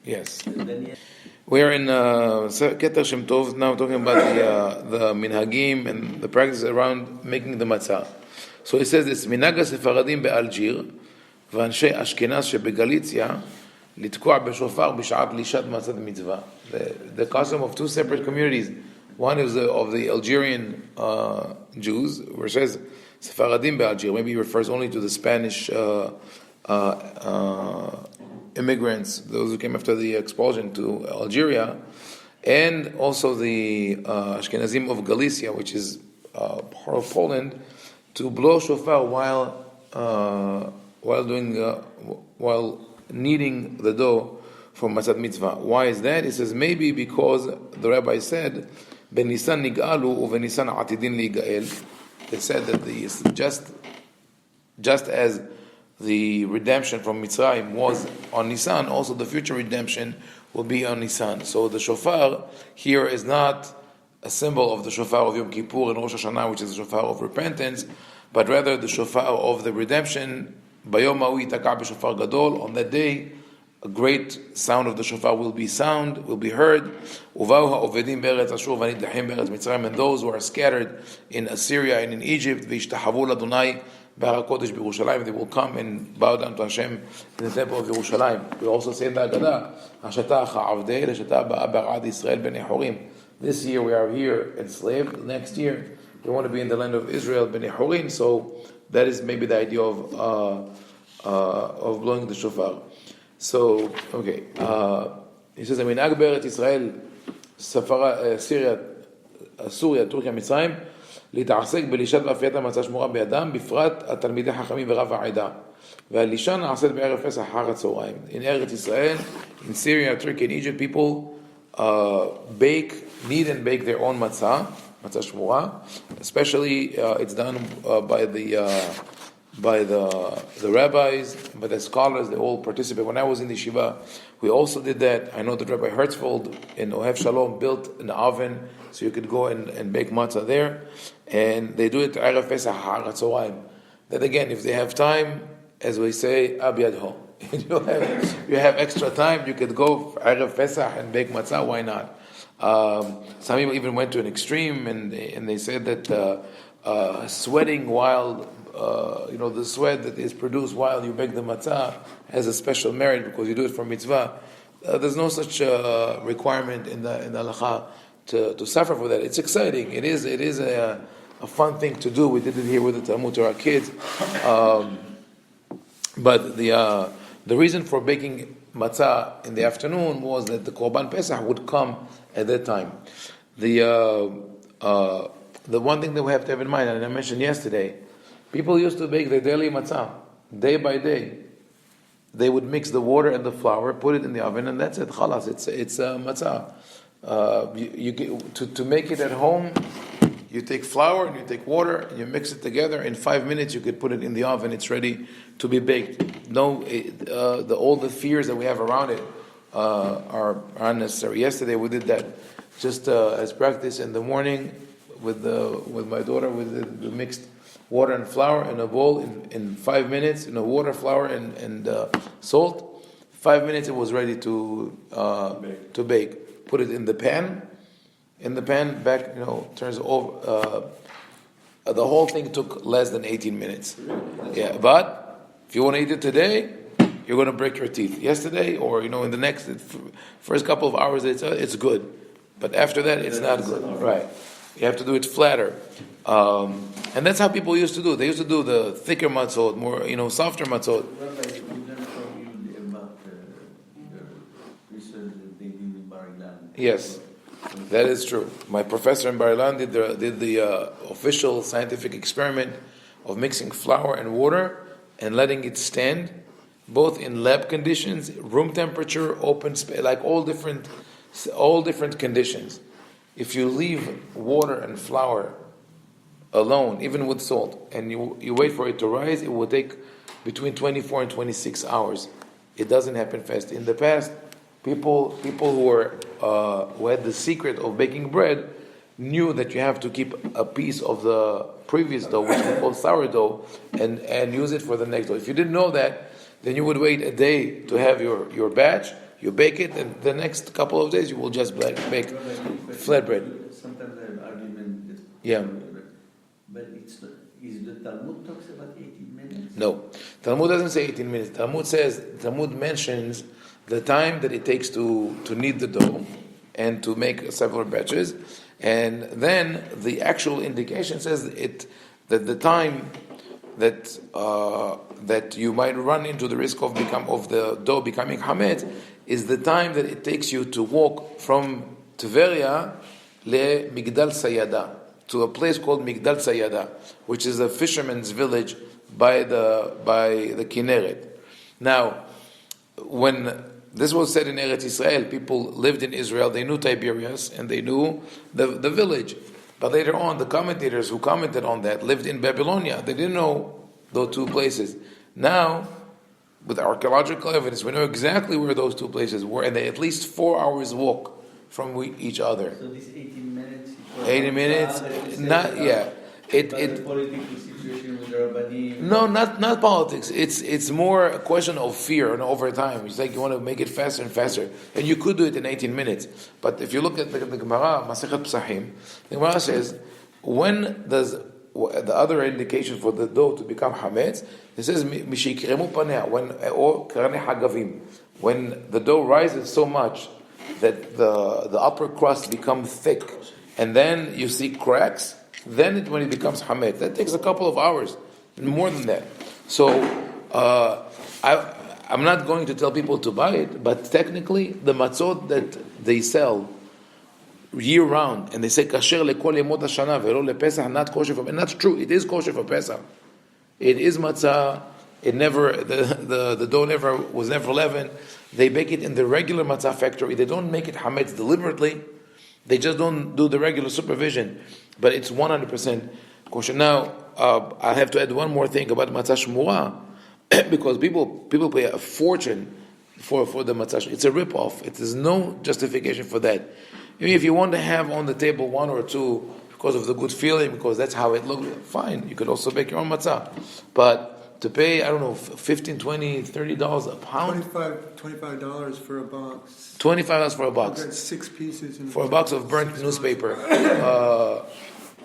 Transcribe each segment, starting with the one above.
Yes. We are in keter-shemtov now, talking about the minhagim and the practices around making the matzah. So he says this: minhag הספרדים באלג'יר ואנשי אשכנז שבגליציה לתקוע בשופר בשעת פלישת מצת מצווה. The custom of two separate communities. One is of the Algerian Jews, where it says Sephardim be'Algir. Maybe he refers only to the Spanish immigrants, those who came after the expulsion to Algeria, and also the Ashkenazim of Galicia, which is part of Poland, to blow shofar while kneading the dough for matzat mitzvah. Why is that? He says maybe because the rabbi said, "Ben Nisan nig'alu uven Nisan atidin li'gael." They said that just as the redemption from Mitzrayim was on Nisan, also the future redemption will be on Nisan. So the shofar here is not a symbol of the shofar of Yom Kippur and Rosh Hashanah, which is the shofar of repentance, but rather the shofar of the redemption. Bayom ha'u yitaka b'shofar gadol. On that day, a great sound of the shofar will be heard. Uvau ha'ovedim be'eretz Ashur v'nidlachim be'eretz Mitzrayim, and those who are scattered in Assyria and in Egypt, v'yishtahavu l'Adonai b'har HaKodesh b'Yerushalayim, they will come and bow down to Hashem in the temple of Yerushalayim. We also say in the Haggadah, Hashata ha'avdei l'shata ba'a b'arad Yisrael b'nei Horim. This year we are here enslaved. Next year we want to be in the land of Israel b'nei Horim. So that is maybe the idea of blowing the shofar. So, okay. He says, "Minhag be'eretz Yisrael, Syria, Turkey, Mitzrayim, להתעסק בלישת ואפיית המצה שמורה בידם, בפרט התלמידי חכמים ורב העדה. והלישה נעשית בערב פסח אחר הצהריים." In Eretz Israel, in Syria, Turkey, and Egypt, people knead and bake their own matzah shmura. Especially, it's done by the rabbis, by the scholars. They all participate. When I was in the yeshiva, we also did that. I know that Rabbi Hertzfeld in Ohev Shalom built an oven so you could go and bake matzah there, and they do it Erev Pesach Har HaTzoraim. That again, if they have time, as we say, Ab Yadho. You have extra time, you could go for Erev Pesach and bake matzah. Why not? Some people even went to an extreme, and they said that sweating while the sweat that is produced while you bake the matzah has a special merit because you do it for mitzvah. There's no such requirement in the halacha to suffer for that. It's exciting. It is a fun thing to do. We did it here with the Talmud to our kids. But the reason for baking matzah in the afternoon was that the Korban Pesach would come at that time. The one thing that we have to have in mind, and I mentioned yesterday, people used to bake their daily matzah, day by day. They would mix the water and the flour, put it in the oven, and that's it. Khalas, it's matzah. To make it at home, you take flour and you take water and you mix it together. In 5 minutes, you could put it in the oven. It's ready to be baked. All the fears that we have around it are unnecessary. Yesterday, we did that just as practice in the morning with my daughter. We mixed water and flour in a bowl in 5 minutes, water, flour, and salt. 5 minutes it was ready to bake. Put it in the pan. Back, turns over. The whole thing took less than 18 minutes. Yeah, but if you want to eat it today, you're going to break your teeth. Yesterday, or in the next first couple of hours, it's good. But after that, it's not good. Right. You have to do it flatter. And that's how people used to do. They used to do the thicker matzot, more, softer matzot. Yes, that is true. My professor in Bar Ilan did the official scientific experiment of mixing flour and water and letting it stand, both in lab conditions, room temperature, open space, like all different conditions. If you leave water and flour alone, even with salt, and you wait for it to rise, it will take between 24 and 26 hours. It doesn't happen fast. In the past, people who had the secret of baking bread knew that you have to keep a piece of the previous dough, which we call sourdough, and use it for the next dough. If you didn't know that, then you would wait a day to have your batch. You bake it, and the next couple of days you will just bake flatbread. Sometimes I have argument that but is the Talmud talks about 18 minutes? No, Talmud doesn't say 18 minutes. Talmud mentions the time that it takes to knead the dough and to make several batches, and then the actual indication says that the time that you might run into the risk of the dough becoming hametz is the time that it takes you to walk from Tveria le Migdal Sayada, to a place called Migdal Sayada, which is a fisherman's village by the Kinneret. Now, when this was said in Eretz Israel, people lived in Israel, they knew Tiberias, and they knew the village. But later on, the commentators who commented on that lived in Babylonia. They didn't know those two places. Now, with archaeological evidence, we know exactly where those two places were, and they're at least 4 hours walk from each other. So this 18 minutes? 18 minutes? Not, yeah. The political situation with the rabbi. No, not politics. It's more a question of fear and over time. It's like you want to make it faster and faster, and you could do it in 18 minutes. But if you look at the Gemara, Masechet Psachim, the Gemara says, when does the other indication for the dough to become hametz? It says mishikremu panea, or karane hagavim, when the dough rises so much that the upper crust becomes thick, and then you see cracks. Then when it becomes hametz, that takes a couple of hours, more than that. So I'm not going to tell people to buy it, but technically the matzot that they sell year round, and they say kasher lekol yemot hashana velo lepesach, not kosher for, and that's true. It is kosher for Pesach. It is matzah. It never the dough was never leavened. They bake it in the regular matzah factory. They don't make it hametz deliberately. They just don't do the regular supervision, but it's 100% kosher. Now, I have to add one more thing about matzah shmura, because people pay a fortune for the matzah. It's a rip-off. It is no justification for that. I mean, if you want to have on the table one or two because of the good feeling, because that's how it looks, fine. You could also bake your own matzah. But to pay, I don't know, $15, $20, $30 a pound? $25 for a box. $25 for a box. I've got 6 pieces. For a box of burnt newspaper.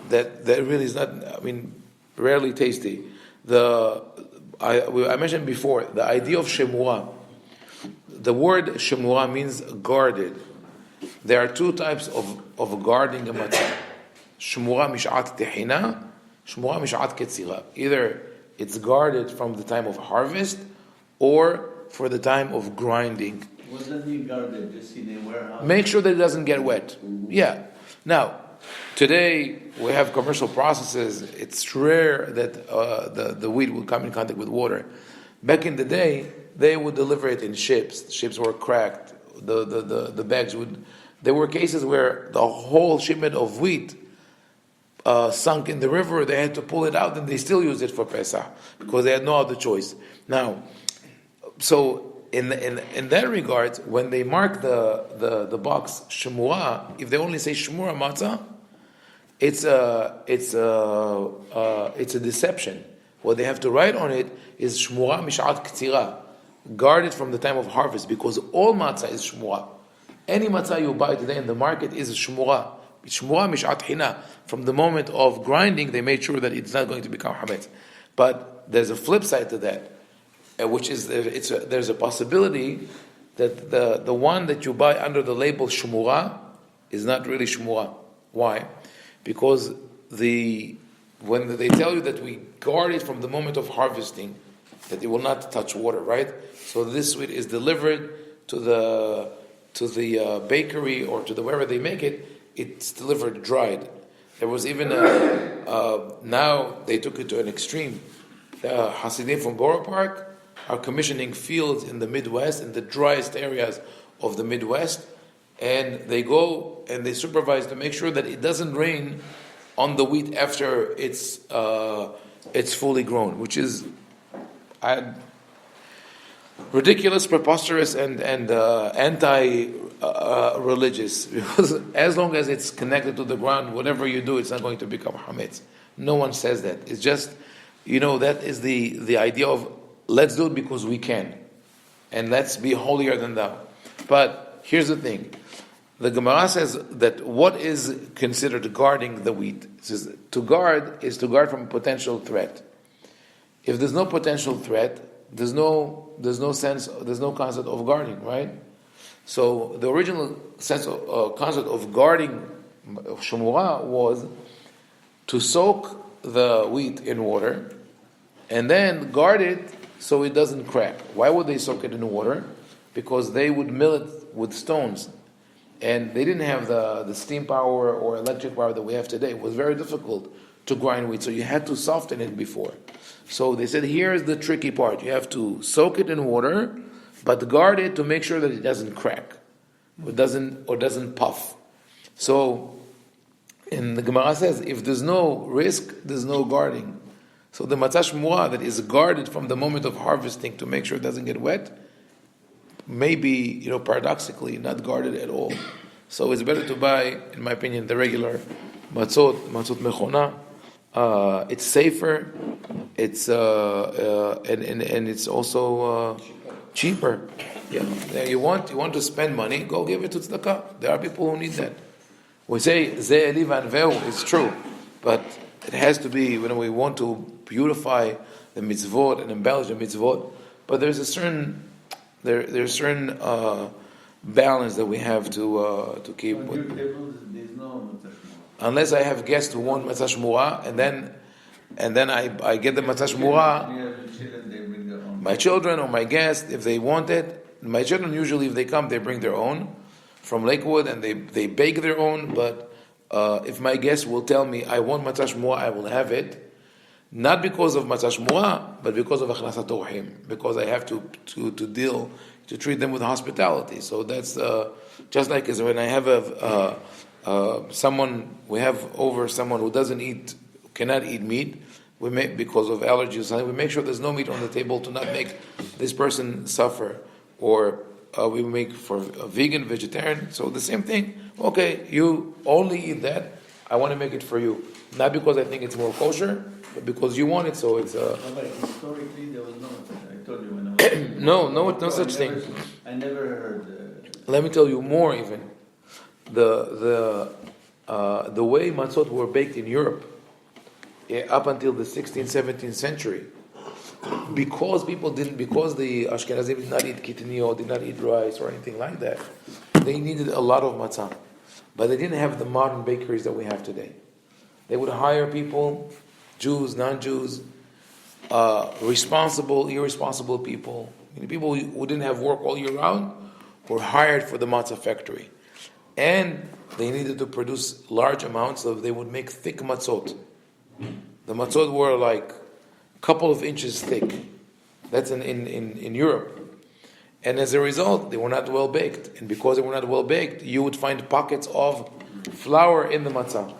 That really is not, I mean, rarely tasty. I mentioned before, the idea of shemua. The word shemua means guarded. There are 2 types of guarding a matzah. Shemua mishat tehina, shemua mishat ketzira. Either it's guarded from the time of harvest or for the time of grinding. What does that mean guarded? Just in a warehouse? Make sure that it doesn't get wet. Yeah. Now, today we have commercial processes. It's rare that the wheat will come in contact with water. Back in the day, they would deliver it in ships. The ships were cracked. The bags would. There were cases where the whole shipment of wheat sunk in the river. They had to pull it out, and they still use it for Pesach because they had no other choice. Now, so in that regard, when they mark the box shemura, if they only say shemura matzah, it's a deception. What they have to write on it is shemura mishat ketzira, guarded from the time of harvest, because all matzah is shemura. Any matzah you buy today in the market is shemura. Shemura mishat hina. From the moment of grinding, they made sure that it's not going to become hametz. But there's a flip side to that, which is there's a possibility that the one that you buy under the label shemura is not really shemura. Why? Because when they tell you that we guard it from the moment of harvesting, that it will not touch water, right? So this wheat is delivered to the bakery or to wherever they make it. It's delivered dried. There was even now they took it to an extreme. The Hasidim from Borough Park are commissioning fields in the Midwest, in the driest areas of the Midwest, and they go and they supervise to make sure that it doesn't rain on the wheat after it's fully grown, which is ridiculous, preposterous, and anti-religious. Because as long as it's connected to the ground, whatever you do, it's not going to become hametz. No one says that. It's just, that is the idea of let's do it because we can, and let's be holier than thou. But here's the thing. The Gemara says that what is considered guarding the wheat? It says to guard is to guard from a potential threat. If there's no potential threat, there's no concept of guarding, right? So the original concept of guarding Shemura was to soak the wheat in water and then guard it so it doesn't crack. Why would they soak it in water? Because they would mill it with stones. And they didn't have the steam power or electric power that we have today. It was very difficult to grind wheat, so you had to soften it before. So they said, here's the tricky part. You have to soak it in water, but guard it to make sure that it doesn't crack or doesn't puff. So, and the Gemara says, if there's no risk, there's no guarding. So the matzah shmua that is guarded from the moment of harvesting to make sure it doesn't get wet, maybe, paradoxically, not guarded at all. So it's better to buy, in my opinion, the regular matzot mechona. It's safer. It's and it's also cheaper. Yeah. You want to spend money? Go give it to tzedakah. There are people who need that. We say ze eli vanveu. It's true, but it has to be when we want to beautify the mitzvot and embellish the mitzvot. But there's a certain balance that we have to keep. There's no matzah. Unless I have guests who want matzah shmura, and then I get the matzah shmura. My children or my guests, if they want it, my children usually, if they come, they bring their own from Lakewood, and they bake their own. But if my guests will tell me, I want matzah shmura, I will have it. Not because of matzah shmura, but because of achnasat orchim, because I have to treat them with hospitality. So that's just like as when I have we have over someone who cannot eat meat. We make, because of allergies, we make sure there's no meat on the table to not make this person suffer. Or we make for a vegan, vegetarian. So the same thing. Okay, you only eat that. I want to make it for you, not because I think it's more kosher, but because you want it. So it's But historically, there was no. I told you when I was no such thing. I never heard. Let me tell you more. Even the way matzot were baked in Europe up until the 16th, 17th century, because the Ashkenazim did not eat kitniyot, did not eat rice or anything like that, they needed a lot of matzah. But they didn't have the modern bakeries that we have today. They would hire people, Jews, non-Jews, responsible, irresponsible people. People who didn't have work all year round were hired for the matzah factory. And they needed to produce large amounts, so they would make thick matzot. The matzot were like a couple of inches thick. That's in Europe. And as a result, they were not well baked. And because they were not well baked, you would find pockets of flour in the matzah.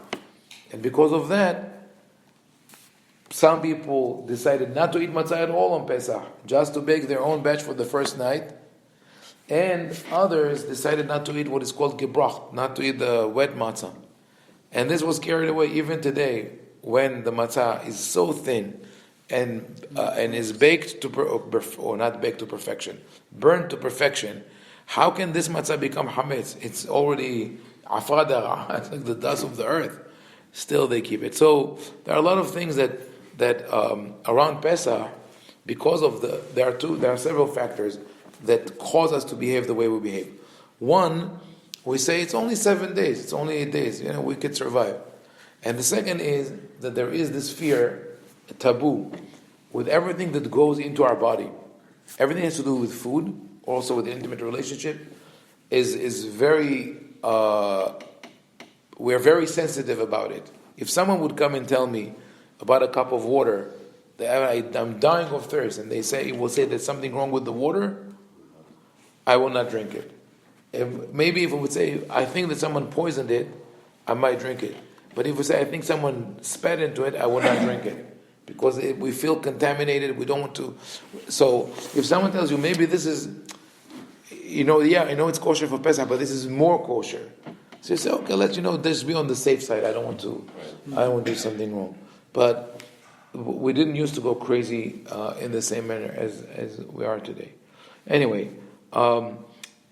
And because of that, some people decided not to eat matzah at all on Pesach, just to bake their own batch for the first night. And others decided not to eat what is called gebrach, not to eat the wet matzah. And this was carried away even today, when the matzah is so thin and is baked or not baked to perfection, burnt to perfection. How can this matzah become hametz? It's already afadara, it's like the dust of the earth. Still, they keep it. So there are a lot of things that around Pesach, because of there are several factors that cause us to behave the way we behave. One, we say it's only 7 days, it's only 8 days, we could survive. And the second is that there is this fear, a taboo, with everything that goes into our body. Everything has to do with food, also with the intimate relationship, is very, we're very sensitive about it. If someone would come and tell me about a cup of water, I'm dying of thirst, and will say there's something wrong with the water, I will not drink it. Maybe if it would say, I think that someone poisoned it, I might drink it. But if we say, I think someone spat into it, I will not drink it. Because we feel contaminated, we don't want to. So if someone tells you, maybe this is, I know it's kosher for Pesach, but this is more kosher. So you say, okay, let's be on the safe side. I don't want to do something wrong. But we didn't used to go crazy in the same manner as we are today. Anyway,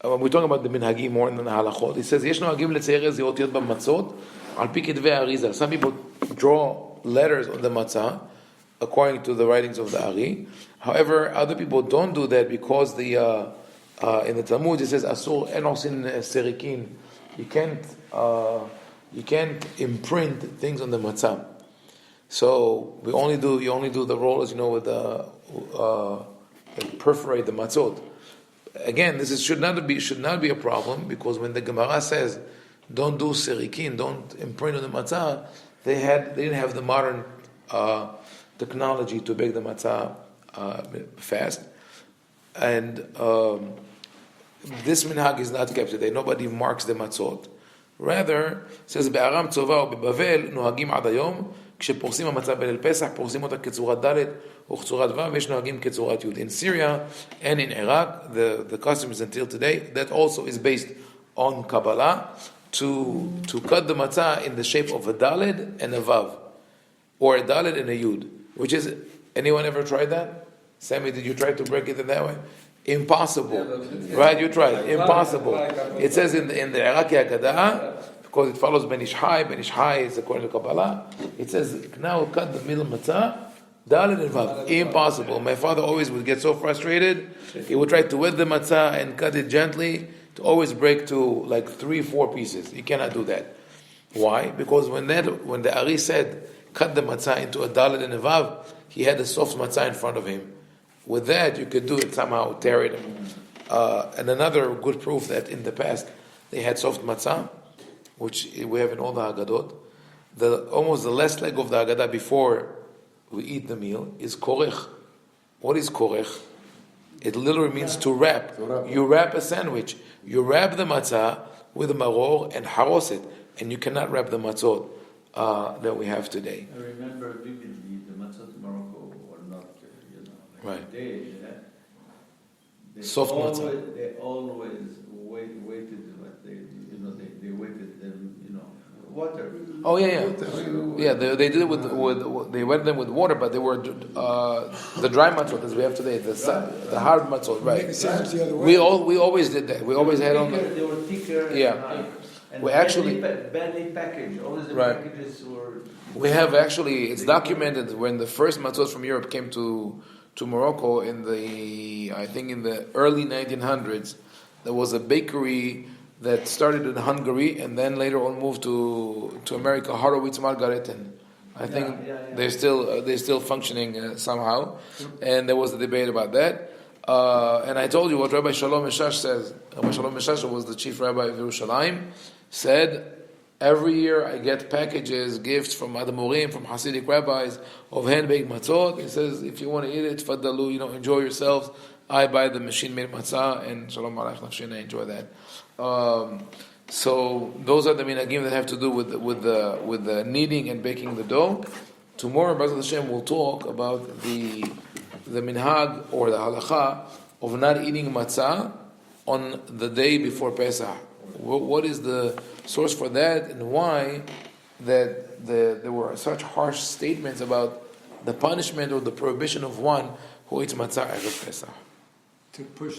we're talking about the minhagim more than the halachot. It says, "Yesh nohagim leciyer ezi otiyot b'matzot al pi kedvei arizal." Some people draw letters on the matzah according to the writings of the Ari. However, other people don't do that because the in the Talmud it says asur en osin serikin. You can't imprint things on the matzah. So you only do the rollers, with the perforate the matzot. Again, this should not be a problem, because when the Gemara says don't do serikin, don't imprint on the matzah, they didn't have the modern technology to bake the matzah fast, and this minhag is not kept today. Nobody marks the matzot. Rather, it says בארם צובא ובבבל נוהגים עד היום כשפורסים המצה בליל פסח פורסים אותה כצורת ד' וכצורת ו' ויש נוהגים כצורת י'. In Syria and in Iraq, the custom is until today. That also is based on Kabbalah to cut the matzah in the shape of a daled and a vav, or a daled and a yud. Which is, anyone ever tried that? Sammy, did you try to break it in that way? Impossible, right? You tried. Impossible. It says in the Iraqi Haggadah, because it follows Ben Ish Hai. Ben Ish Hai is according to Kabbalah. It says now cut the middle matzah, daled and vav. Impossible. My father always would get so frustrated. He would try to wet the matzah and cut it gently to always break to like 3-4 pieces. You cannot do that. Why? Because when the Ari said cut the matzah into a daled and a vav, he had a soft matzah in front of him. With that, you could do it somehow, tear it. And another good proof that in the past they had soft matzah, which we have in all the Haggadot. Almost the last leg of the Haggadah before we eat the meal is korech. What is korech? It literally means to wrap. You wrap a sandwich. You wrap the matzah with the maror and haros it, and you cannot wrap the matzot that we have today. I remember vividly the matzah to Morocco were not, Right. They Soft matzah. They always waited, but they waited them, water. Oh yeah. They did it with they wet them with water, but they were the dry matzot as we have today, the hard matzot, right? We always did that. We always had on. They were thicker. Yeah. And We actually badly packaged. Always the right. packages were. We have actually, it's documented when the first matzot from Europe came to Morocco in the early 1900s. There was a bakery that started in Hungary and then later on moved to America, Horowitz Margaretten. I think they're still functioning somehow, and there was a debate about that. And I told you what Rabbi Shalom Meshash says. Rabbi Shalom Meshash was the chief rabbi of Yerushalayim. Said, every year I get packages, gifts from Adamurim, from Hasidic rabbis of hand-baked matzot. He says, if you want to eat it, tfaddalu, enjoy yourselves. I buy the machine-made matzah, and shalom aleich nafshin, I enjoy that. So those are the minhagim that have to do with the kneading and baking the dough. Tomorrow, B'ezras Hashem, we'll talk about the minhag or the halacha of not eating matzah on the day before Pesach. What is the source for that, and why that there were such harsh statements about the punishment or the prohibition of one who eats matzah erev Pesach? To push